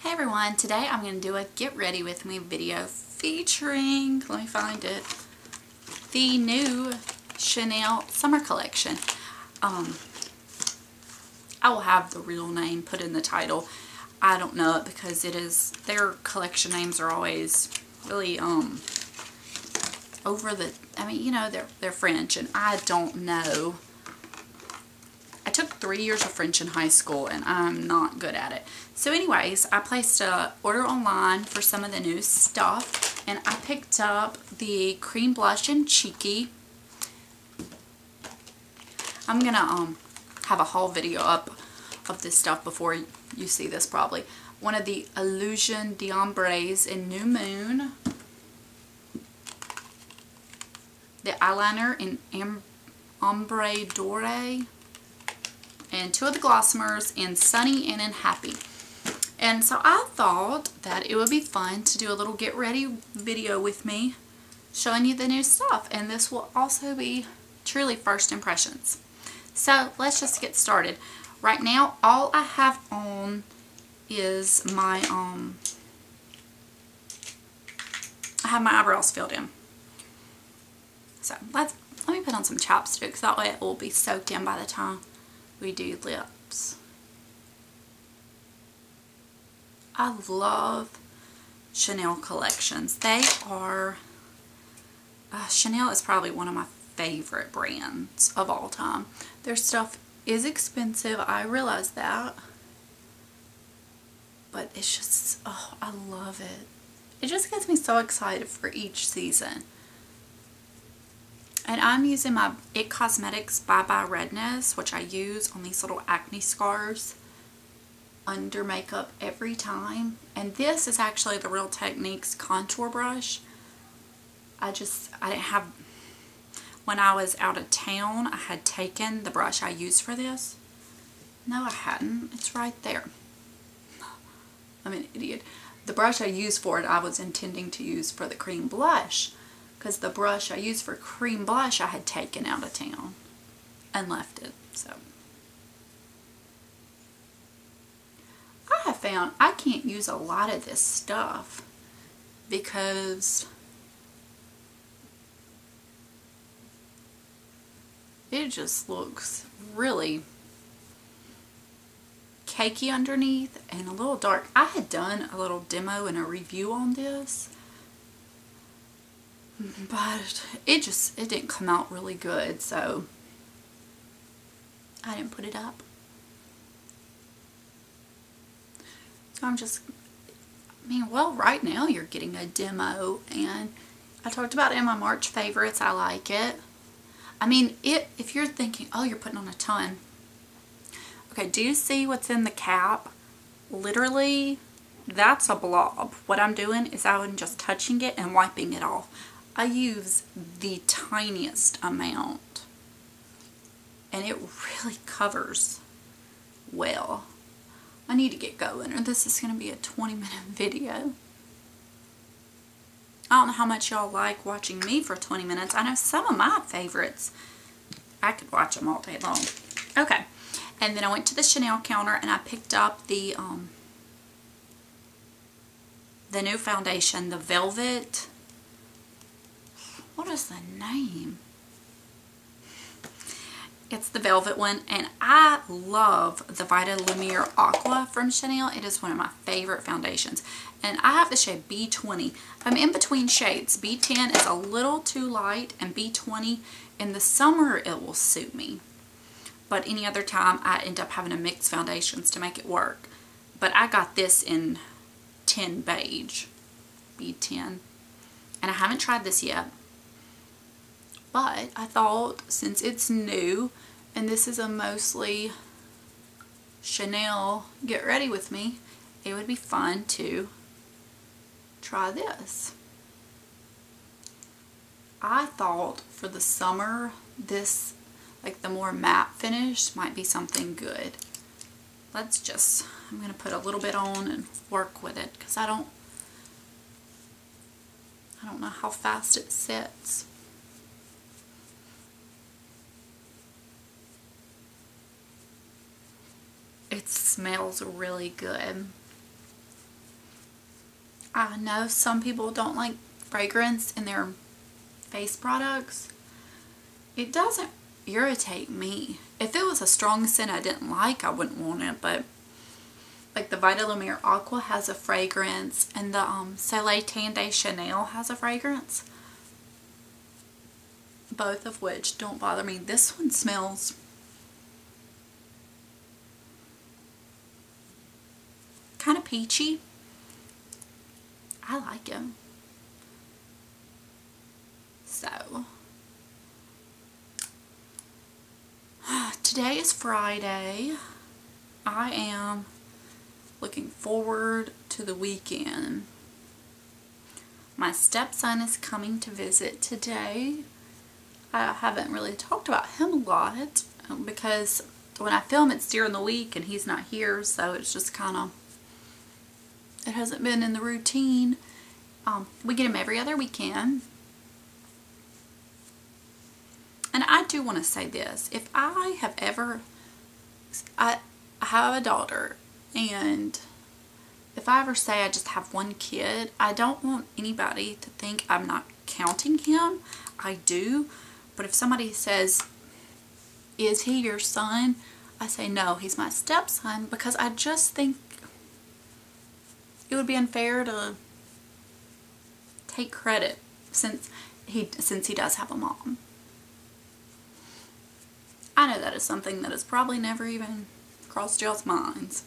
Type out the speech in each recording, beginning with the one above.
Hey everyone, today I'm going to do a get ready with me video featuring, let me find it, the new Chanel summer collection. I will have the real name put in the title. I don't know it because it is, their collection names are always really over the, I mean, you know, they're French and I don't know. I took 3 years of French in high school and I'm not good at it. So anyways, I placed a order online for some of the new stuff and I picked up the cream blush in Cheeky. I'm gonna have a haul video up of this stuff before you see this probably. One of the Illusion d'Ombres in New Moon. The eyeliner in Ambre Dore. And two of the Glossomers in Sunny and in Happy. And so I thought that it would be fun to do a little get ready video with me showing you the new stuff. And this will also be truly first impressions. So let's just get started. Right now all I have on is my I have my eyebrows filled in. So let me put on some chapstick so that way it will be soaked in by the time we do lips. I love Chanel collections. They are, Chanel is probably one of my favorite brands of all time. Their stuff is expensive, I realize that. But it's just, oh, I love it. It just gets me so excited for each season. And I'm using my IT Cosmetics Bye Bye Redness, which I use on these little acne scars under makeup every time. And this is actually the Real Techniques contour brush. I didn't have, when I was out of town, I had taken the brush I used for this. No, I hadn't. It's right there. I'm an idiot. The brush I used for it, I was intending to use for the cream blush. Because the brush I used for cream blush I had taken out of town and left it. So I have found I can't use a lot of this stuff because it just looks really cakey underneath and a little dark. I had done a little demo and a review on this, but it didn't come out really good, so I didn't put it up. So I'm just, I mean, well, right now you're getting a demo, and I talked about it in my March favorites. I like it. I mean, if you're thinking, oh, you're putting on a ton. Okay, do you see what's in the cap? Literally, that's a blob. What I'm doing is I'm just touching it and wiping it off. I use the tiniest amount and it really covers well. I need to get going or this is going to be a 20-minute video. I don't know how much y'all like watching me for 20 minutes. I know some of my favorites, I could watch them all day long. Okay, and then I went to the Chanel counter and I picked up the new foundation, the Velvet. What is the name? It's the Velvet one, and I love the Vita Lumiere Aqua from Chanel. It is one of my favorite foundations, and I have the shade B20. I'm in between shades. B10 is a little too light, and B20 in the summer it will suit me, but any other time I end up having to mix foundations to make it work. But I got this in 10 beige, B10, and I haven't tried this yet. But I thought since it's new and this is a mostly Chanel get ready with me, it would be fun to try this. I thought for the summer this, like the more matte finish, might be something good. Let's just, I'm going to put a little bit on and work with it because I don't know how fast it sets. It smells really good. I know some people don't like fragrance in their face products. It doesn't irritate me. If it was a strong scent I didn't like, I wouldn't want it, but like the Vita Lumiere Aqua has a fragrance, and the Soleil Tan de Chanel has a fragrance. Both of which don't bother me. This one smells kind of peachy. I like it. So, today is Friday. I am looking forward to the weekend. My stepson is coming to visit today. I haven't really talked about him a lot because when I film it's during the week and he's not here, so it's just kind of, it hasn't been in the routine. We get him every other weekend. And I do want to say this. If I have ever, I have a daughter, and if I ever say I just have one kid, I don't want anybody to think I'm not counting him. I do. But if somebody says, is he your son? I say, no, he's my stepson, because I just think it would be unfair to take credit since he does have a mom. I know that is something that has probably never even crossed y'all's minds.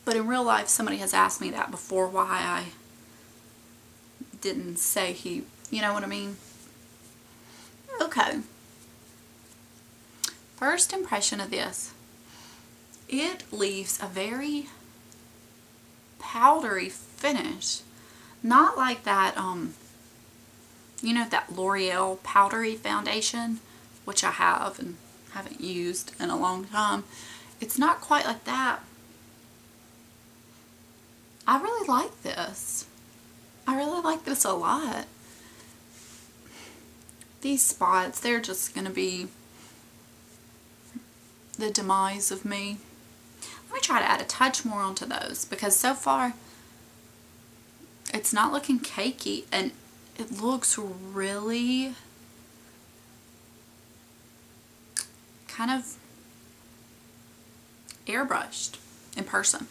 But in real life, somebody has asked me that before, why I didn't say he, you know what I mean? Okay. First impression of this. It leaves a very powdery finish. Not like that, you know, that L'Oreal powdery foundation, which I have and haven't used in a long time. It's not quite like that. I really like this. I really like this a lot. These spots, they're just going to be the demise of me. Let me try to add a touch more onto those, because so far it's not looking cakey and it looks really kind of airbrushed in person.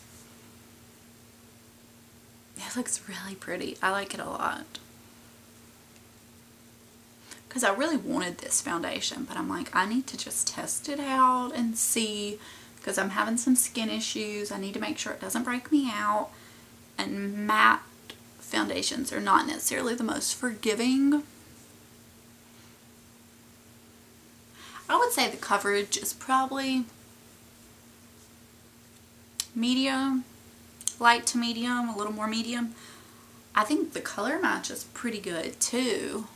It looks really pretty. I like it a lot. Because I really wanted this foundation, but I'm like, I need to just test it out and see, because I'm having some skin issues. I need to make sure it doesn't break me out. And matte foundations are not necessarily the most forgiving. I would say the coverage is probably medium, light to medium, a little more medium. I think the color match is pretty good too.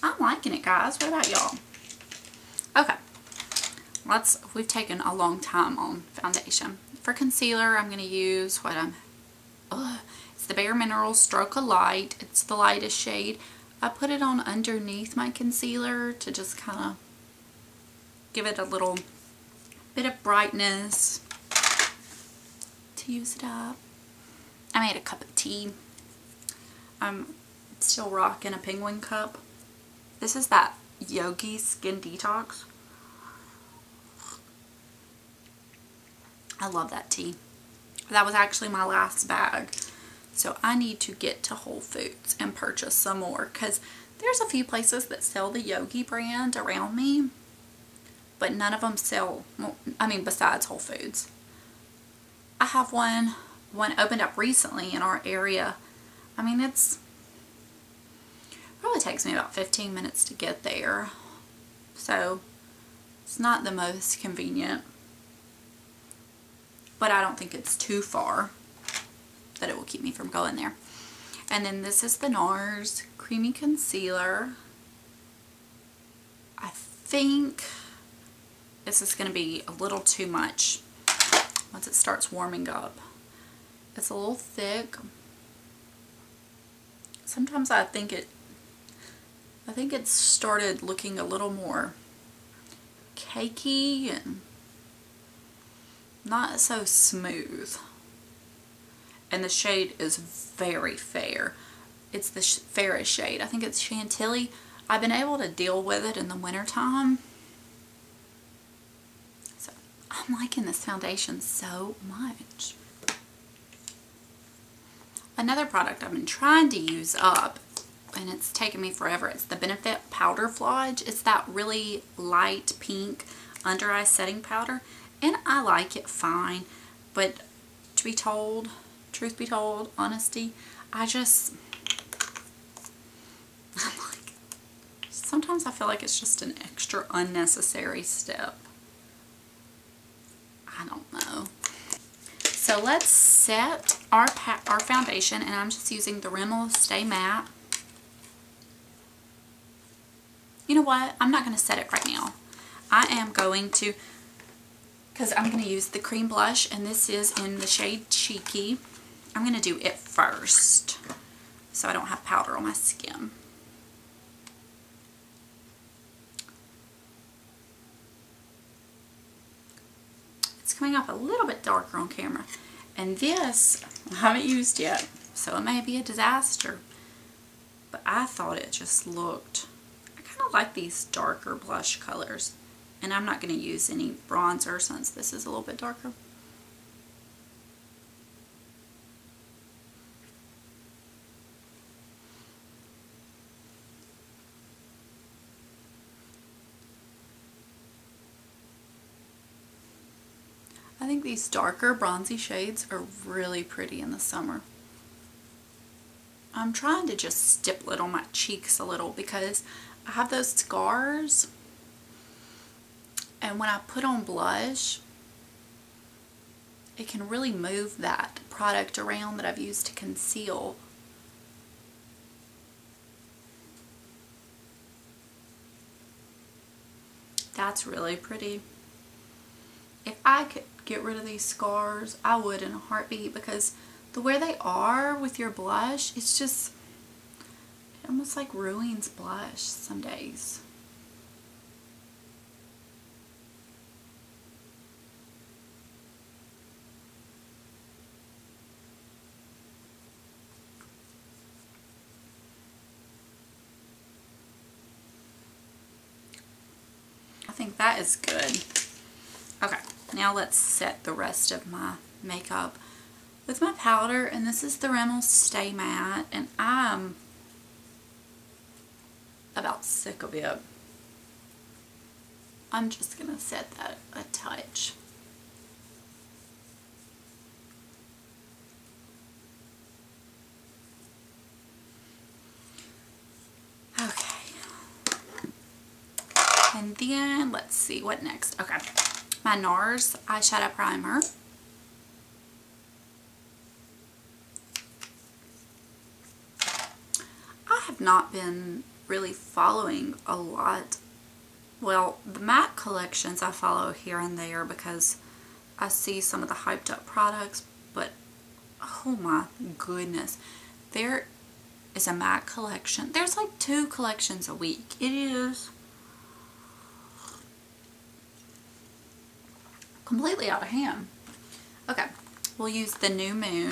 I'm liking it, guys. What about y'all? Okay. We've taken a long time on foundation. For concealer, I'm going to use it's the Bare Minerals Stroke of Light. It's the lightest shade. I put it on underneath my concealer to just kind of give it a little bit of brightness to use it up. I made a cup of tea. I'm still rocking a penguin cup. This is that Yogi Skin Detox. I love that tea. That was actually my last bag. So I need to get to Whole Foods and purchase some more, because there's a few places that sell the Yogi brand around me, but none of them sell, well, I mean, besides Whole Foods. I have one opened up recently in our area. I mean, it probably takes me about 15 minutes to get there, so it's not the most convenient, but I don't think it's too far that it will keep me from going there. And then this is the NARS Creamy Concealer. I think this is going to be a little too much once it starts warming up. It's a little thick. Sometimes I think it's started looking a little more cakey, and not so smooth. And the shade is very fair. It's the fairest shade. I think it's Chantilly. I've been able to deal with it in the wintertime. So I'm liking this foundation so much. Another product I've been trying to use up, and it's taken me forever, it's the Benefit Powder Flawage. It's that really light pink under eye setting powder, and I like it fine, but to be told, truth be told, honesty, I'm like, sometimes I feel like it's just an extra unnecessary step. I don't know. So let's set our foundation, and I'm just using the Rimmel Stay Matte. You know what? I'm not going to set it right now. I am going to, because I'm going to use the cream blush, and this is in the shade Cheeky. I'm going to do it first so I don't have powder on my skin. It's coming up a little bit darker on camera. And this I haven't used yet, so it may be a disaster. But I thought it just looked, I kind of like these darker blush colors. And I'm not going to use any bronzer since this is a little bit darker. I think these darker bronzy shades are really pretty in the summer. I'm trying to just stipple it on my cheeks a little because I have those scars, and when I put on blush, it can really move that product around that I've used to conceal. That's really pretty. If I could get rid of these scars, I would in a heartbeat, because the way they are with your blush, it's just, it almost like ruins blush some days. I think that is good. Okay, now let's set the rest of my makeup with my powder, and this is the Rimmel Stay Matte, and I'm about sick of it. I'm just gonna set that a touch. Okay. And then, let's see, what next? Okay. My NARS eyeshadow primer. I have not been really following a lot. Well, the matte collections I follow here and there because I see some of the hyped up products, but oh my goodness, there is a matte collection. There's like 2 collections a week. It is completely out of hand. Okay, we'll use the New Moon.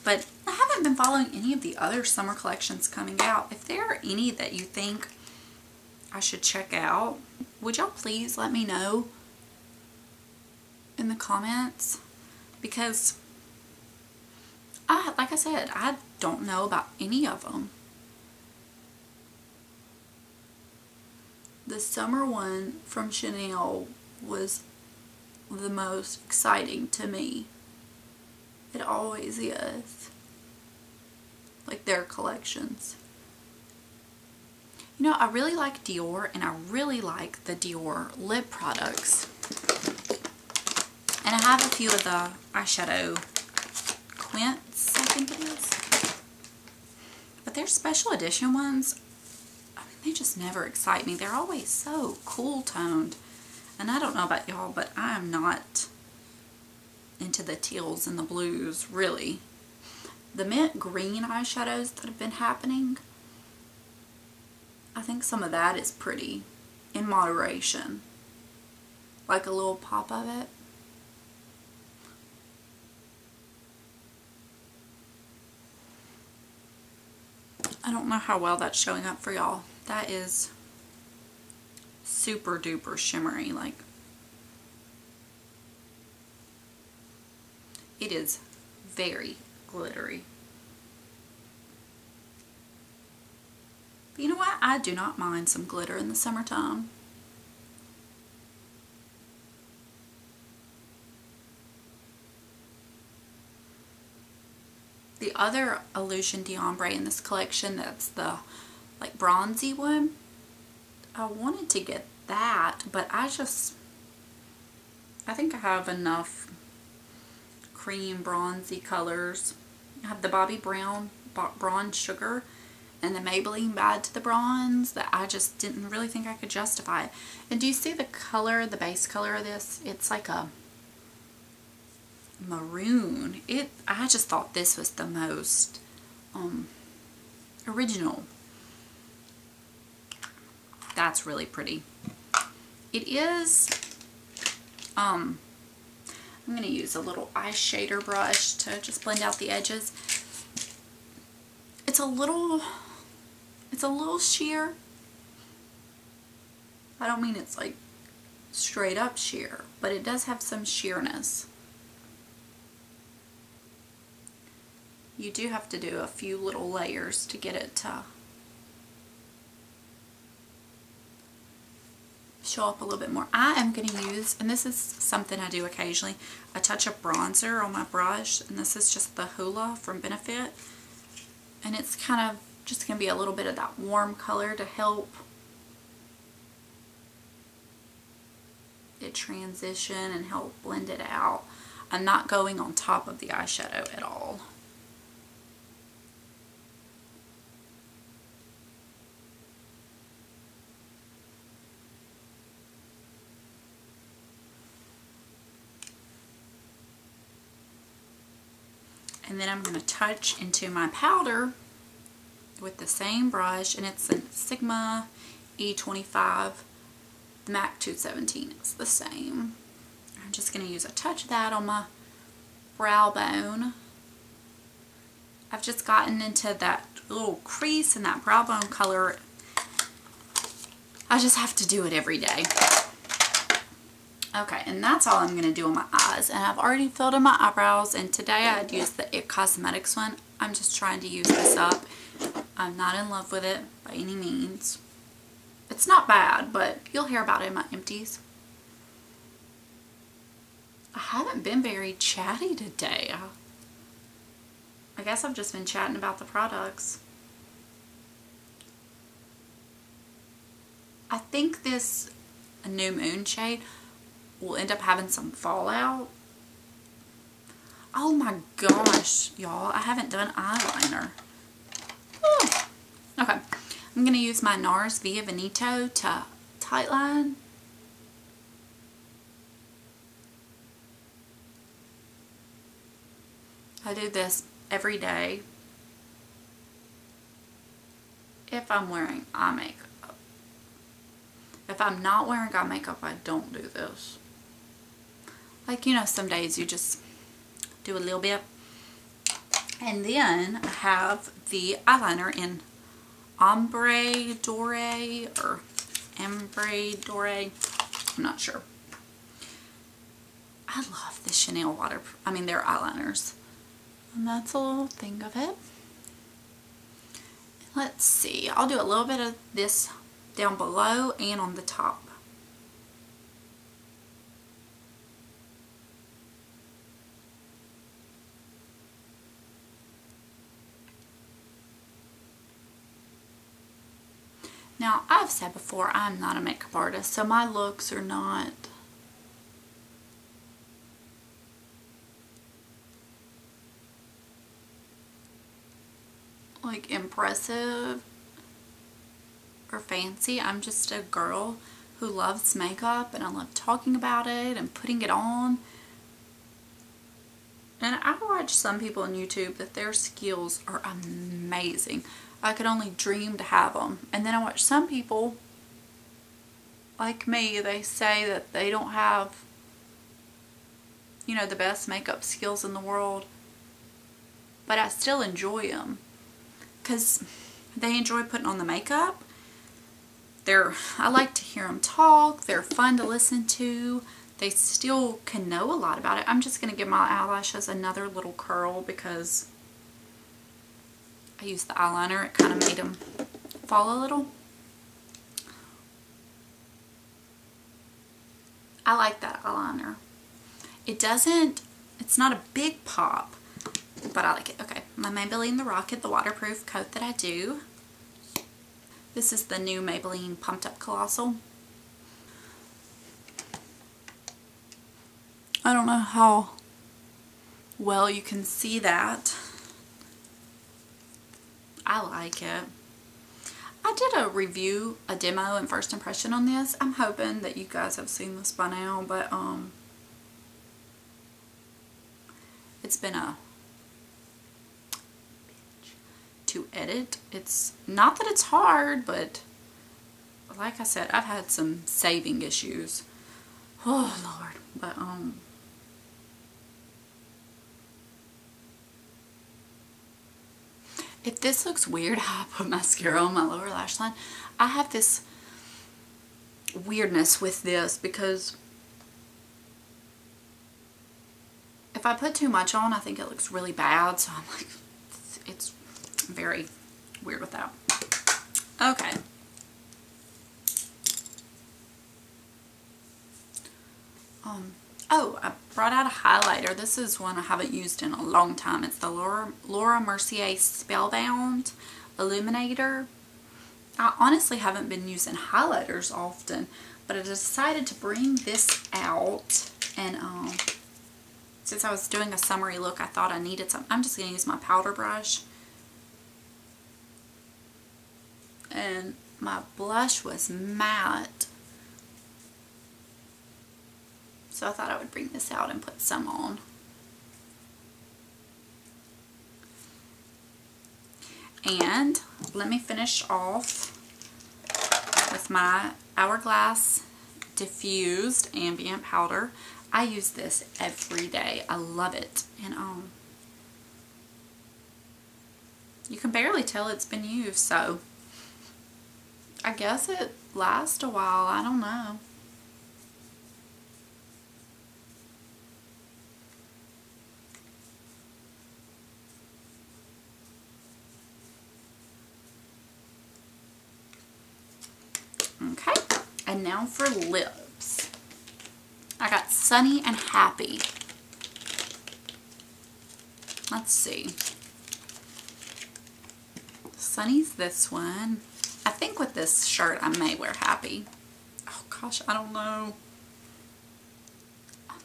But I haven't been following any of the other summer collections coming out. If there are any that you think I should check out, would y'all please let me know in the comments? Because like I said, I don't know about any of them. The summer one from Chanel was the most exciting to me. It always is. Like their collections. You know, I really like Dior, and I really like the Dior lip products. And I have a few of the eyeshadow Quints, I think it is. But their special edition ones, I mean, they just never excite me. They're always so cool toned. And I don't know about y'all, but I am not into the teals and the blues, really. The mint green eyeshadows that have been happening, I think some of that is pretty in moderation. like a little pop of it. I don't know how well that's showing up for y'all. That is super duper shimmery. Like, it is very glittery. But you know what? I do not mind some glitter in the summertime. The other Illusion d'Ombre in this collection, that's the like bronzy one, I wanted to get that, but I think I have enough cream bronzy colors. I have the Bobbi Brown Bronze Sugar and the Maybelline Bad to the Bronze that I just didn't really think I could justify. And do you see the color, the base color of this? It's like a maroon. I just thought this was the most original. That's really pretty. It is I'm going to use a little eye shader brush to just blend out the edges. It's a little sheer. I don't mean it's like straight up sheer, but it does have some sheerness. You do have to do a few little layers to get it to show up a little bit more. I am going to use, and this is something I do occasionally, a touch of bronzer on my brush, and this is just the Hoola from Benefit, and it's kind of just going to be a little bit of that warm color to help it transition and help blend it out. I'm not going on top of the eyeshadow at all. And then I'm going to touch into my powder with the same brush, and it's a Sigma E25. The MAC 217 is the same. I'm just going to use a touch of that on my brow bone. I've just gotten into that little crease and that brow bone color. I just have to do it every day. Okay, and that's all I'm going to do on my eyes. And I've already filled in my eyebrows, and today I'd used the IT Cosmetics one. I'm just trying to use this up. I'm not in love with it by any means. It's not bad, but you'll hear about it in my empties. I haven't been very chatty today. I guess I've just been chatting about the products. I think this New Moon shade will end up having some fallout. Oh my gosh, y'all, I haven't done eyeliner. Whew. Okay, I'm going to use my NARS Via Veneto to tightline. I do this every day if I'm wearing eye makeup. If I'm not wearing eye makeup, I don't do this. Like, you know, some days you just do a little bit. And then I have the eyeliner in Ambre Dore or Ambre Dore. I'm not sure. I love the Chanel their eyeliners. And that's a little thing of it. Let's see. I'll do a little bit of this down below and on the top. Now, I've said before, I'm not a makeup artist, so my looks are not like impressive or fancy. I'm just a girl who loves makeup, and I love talking about it and putting it on. And I watch some people on YouTube that their skills are amazing. I could only dream to have them. And then I watch some people like me, they say that they don't have, you know, the best makeup skills in the world, but I still enjoy them because they enjoy putting on the makeup. I like to hear them talk. They're fun to listen to. They still can know a lot about it. I'm just going to give my eyelashes another little curl because I used the eyeliner. It kind of made them fall a little. I like that eyeliner. It's not a big pop, but I like it. Okay, my Maybelline The Rocket, the waterproof coat that I do. This is the new Maybelline Pumped Up Colossal. I don't know how well you can see that. I like it. I did a review, a demo and first impression on this. I'm hoping that you guys have seen this by now, but it's been a to edit. It's not that it's hard, but like I said, I've had some saving issues. Oh Lord, but if this looks weird how I put mascara on my lower lash line, I have this weirdness with this because if I put too much on, I think it looks really bad. So I'm like, it's very weird with that. Okay. Oh, I brought out a highlighter. This is one I haven't used in a long time. It's the Laura Mercier Spellbound Illuminator. I honestly haven't been using highlighters often, but I decided to bring this out. And since I was doing a summery look, I thought I needed some. I'm just going to use my powder brush. And my blush was matte. So I thought I would bring this out and put some on. And let me finish off with my Hourglass Diffused Ambient Powder. I use this every day. I love it. And you can barely tell it's been used, so I guess it lasts a while. I don't know. Okay, and now for lips. I got Sunny and Happy. Let's see. Sunny's this one. I think with this shirt I may wear Happy. Oh gosh, I don't know.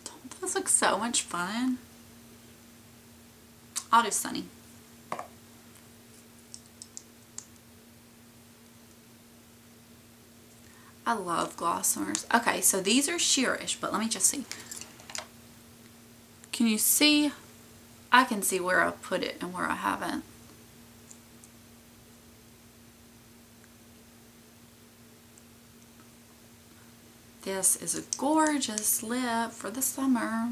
Don't those look so much fun? I'll do Sunny. I love Glossomers. Okay, so these are sheerish, but let me just see. Can you see? I can see where I put it and where I haven't. This is a gorgeous lip for the summer.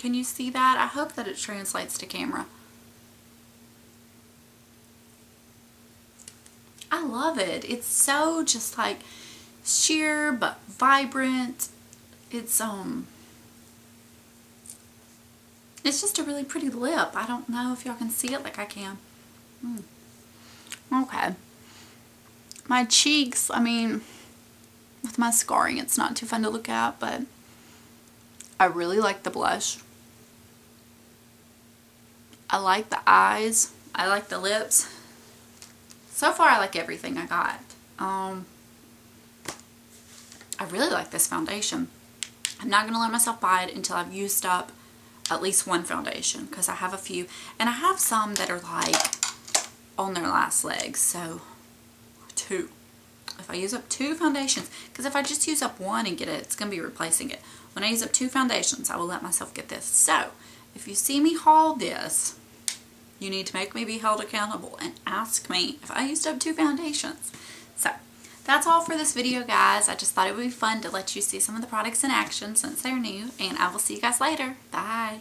Can you see that? I hope that it translates to camera. I love it. It's so just like sheer but vibrant. It's just a really pretty lip. I don't know if y'all can see it like I can. Okay. My cheeks, I mean, with my scarring, it's not too fun to look at, but I really like the blush. I like the eyes. I like the lips. So far, I like everything I got. I really like this foundation. I'm not going to let myself buy it until I've used up at least one foundation, because I have a few. And I have some that are like on their last legs. So, two. if I use up 2 foundations, because if I just use up one and get it, it's going to be replacing it. When I use up 2 foundations, I will let myself get this. So, if you see me haul this, you need to make me be held accountable and ask me if I used up 2 foundations. So, that's all for this video, guys. I just thought it would be fun to let you see some of the products in action since they're new, and I will see you guys later. Bye.